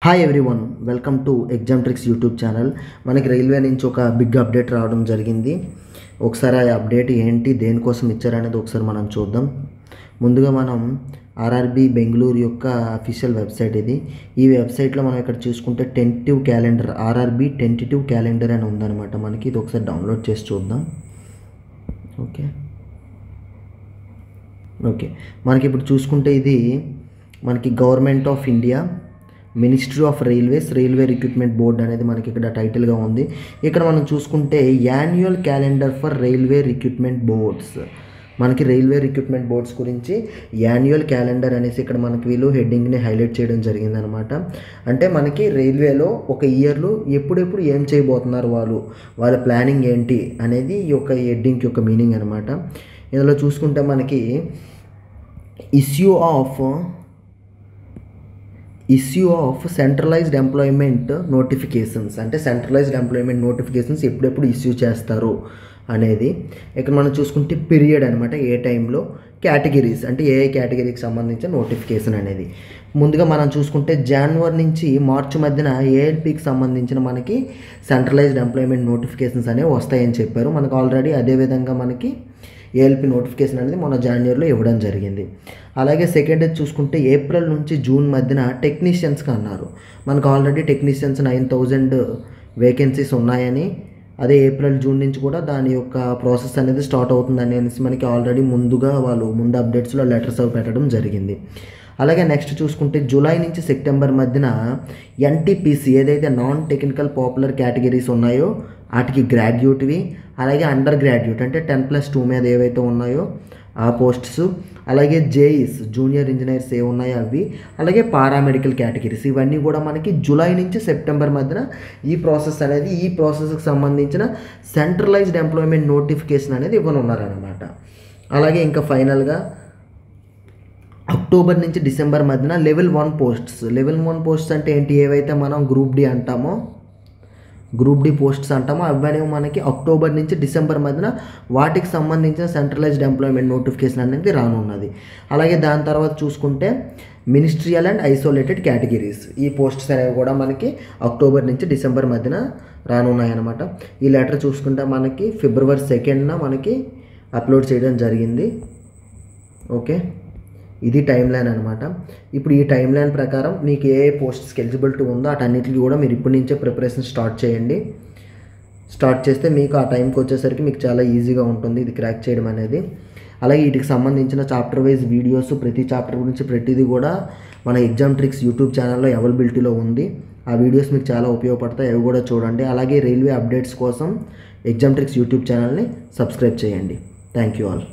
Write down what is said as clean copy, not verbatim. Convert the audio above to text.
Hi everyone, welcome to exam tricks YouTube channel. మనకి railway నుంచి ఒక బిగ్ అప్డేట్ రావడం జరిగింది. ఒకసారి ఆ అప్డేట్ ఏంటి, దేనికోసం ఇచ్చారనేది ఒకసారి మనం చూద్దాం. ముందుగా మనం ఆర్ఆర్బీ బెంగళూరు యొక్క అఫీషియల్ వెబ్సైట్ ఇది. ఈ వెబ్సైట్లో మనం ఇక్కడ చూసుకుంటే tentative calendar, RRB tentative calendar అని ఉందన్నమాట. మనకి ఇది ఒకసారి డౌన్లోడ్ చేసి చూద్దాం. ఓకే మనకి ఇప్పుడు చూసుకుంటే ఇది మనకి government of India, ministry of railways, railway recruitment board అనేది మనకి ఇక్కడ టైటిల్గా ఉంది. ఇక్కడ మనం చూసుకుంటే annual calendar for railway recruitment boards, మనకి రైల్వే రిక్రూట్మెంట్ బోర్డ్స్ గురించి యాన్యువల్ క్యాలెండర్ అనేసి ఇక్కడ మనకి వీళ్ళు హెడ్డింగ్ని హైలైట్ చేయడం జరిగిందనమాట. అంటే మనకి రైల్వేలో ఒక ఇయర్లో ఎప్పుడెప్పుడు ఏం చేయబోతున్నారు వాళ్ళ ప్లానింగ్ ఏంటి అనేది ఈ యొక్క హెడ్డింగ్ యొక్క మీనింగ్ అనమాట. ఇందులో చూసుకుంటే మనకి issue of centralised employment notifications, అంటే సెంట్రలైజ్డ్ ఎంప్లాయ్మెంట్ నోటిఫికేషన్స్ ఎప్పుడెప్పుడు ఇష్యూ చేస్తారు అనేది. ఇక్కడ మనం చూసుకుంటే పీరియడ్ అనమాట, ఏ టైంలో, కేటగిరీస్ అంటే ఏ కేటగిరీకి సంబంధించిన నోటిఫికేషన్ అనేది. ముందుగా మనం చూసుకుంటే జనవరి నుంచి మార్చి మధ్యన ఏఎల్పికి సంబంధించిన మనకి సెంట్రలైజ్డ్ ఎంప్లాయ్మెంట్ నోటిఫికేషన్స్ అనేవి వస్తాయని చెప్పారు. మనకు ఆల్రెడీ అదేవిధంగా మనకి ఏఎల్పి నోటిఫికేషన్ అనేది మన జనవరిలో ఇవ్వడం జరిగింది. అలాగే సెకండ్ చూసుకుంటే ఏప్రిల్ నుంచి జూన్ మధ్యన టెక్నీషియన్స్కి అన్నారు. మనకు ఆల్రెడీ టెక్నీషియన్స్ 9,000 వేకెన్సీస్ ఉన్నాయని, అదే ఏప్రిల్ జూన్ నుంచి కూడా దాని యొక్క ప్రాసెస్ అనేది స్టార్ట్ అవుతుందని అనేసి మనకి ఆల్రెడీ ముందు అప్డేట్స్లో లెటర్స్ అవి పెట్టడం జరిగింది. అలాగే నెక్స్ట్ చూసుకుంటే జూలై నుంచి సెప్టెంబర్ మధ్యన ఎన్టీపీసీ ఏదైతే నాన్ టెక్నికల్ పాపులర్ కేటగిరీస్ ఉన్నాయో వాటికి గ్రాడ్యుయేట్వి, అలాగే అండర్ గ్రాడ్యుయేట్ అంటే 10+2 మీద ఏవైతే ఉన్నాయో ఆ పోస్ట్స్, అలాగే జేఈస్ జూనియర్ ఇంజనీర్స్ ఏ ఉన్నాయో అవి, అలాగే పారామెడికల్ కేటగిరీస్, ఇవన్నీ కూడా మనకి జూలై నుంచి సెప్టెంబర్ మధ్యన ఈ ప్రాసెస్కి సంబంధించిన సెంట్రలైజ్డ్ ఎంప్లాయ్మెంట్ నోటిఫికేషన్ అనేది ఇవ్వనున్నారనమాట. అలాగే ఇంకా ఫైనల్గా అక్టోబర్ నుంచి డిసెంబర్ మధ్యన లెవెల్ 1 పోస్ట్స్ అంటే ఏంటి, ఏవైతే మనం గ్రూప్ డి పోస్ట్స్ అంటామో అవన్నీ మనకి అక్టోబర్ నుంచి డిసెంబర్ మధ్యన వాటికి సంబంధించిన సెంట్రలైజ్డ్ ఎంప్లాయ్మెంట్ నోటిఫికేషన్ అనేది రానున్నది. అలాగే దాని తర్వాత చూసుకుంటే మినిస్ట్రియల్ అండ్ ఐసోలేటెడ్ కేటగిరీస్, ఈ పోస్ట్స్ అనేవి కూడా మనకి అక్టోబర్ నుంచి డిసెంబర్ మధ్యన రానున్నాయన్నమాట. ఈ లెటర్ చూసుకుంటే మనకి ఫిబ్రవరి 2న మనకి అప్లోడ్ చేయడం జరిగింది. ఓకే, ఇది టైం లైన్ అనమాట. ఇప్పుడు ఈ టైం లైన్ ప్రకారం మీకు ఏ పోస్ట్స్కి ఎలిజిబిలిటీ ఉందో అటన్నిటికీ కూడా మీరు ఇప్పటి నుంచే ప్రిపరేషన్ స్టార్ట్ చేయండి. స్టార్ట్ చేస్తే మీకు ఆ టైంకి వచ్చేసరికి మీకు చాలా ఈజీగా ఉంటుంది ఇది క్రాక్ చేయడం అనేది. అలాగే వీటికి సంబంధించిన చాప్టర్ వైజ్ వీడియోస్, ప్రతి చాప్టర్ గురించి ప్రతిదీ కూడా మన ఎగ్జామ్ ట్రిక్స్ యూట్యూబ్ ఛానల్లో అవైలబిలిటీలో ఉంది. ఆ వీడియోస్ మీకు చాలా ఉపయోగపడతాయి, అవి కూడా చూడండి. అలాగే రైల్వే అప్డేట్స్ కోసం ఎగ్జామ్ ట్రిక్స్ యూట్యూబ్ ఛానల్ని సబ్స్క్రైబ్ చేయండి. Thank you all.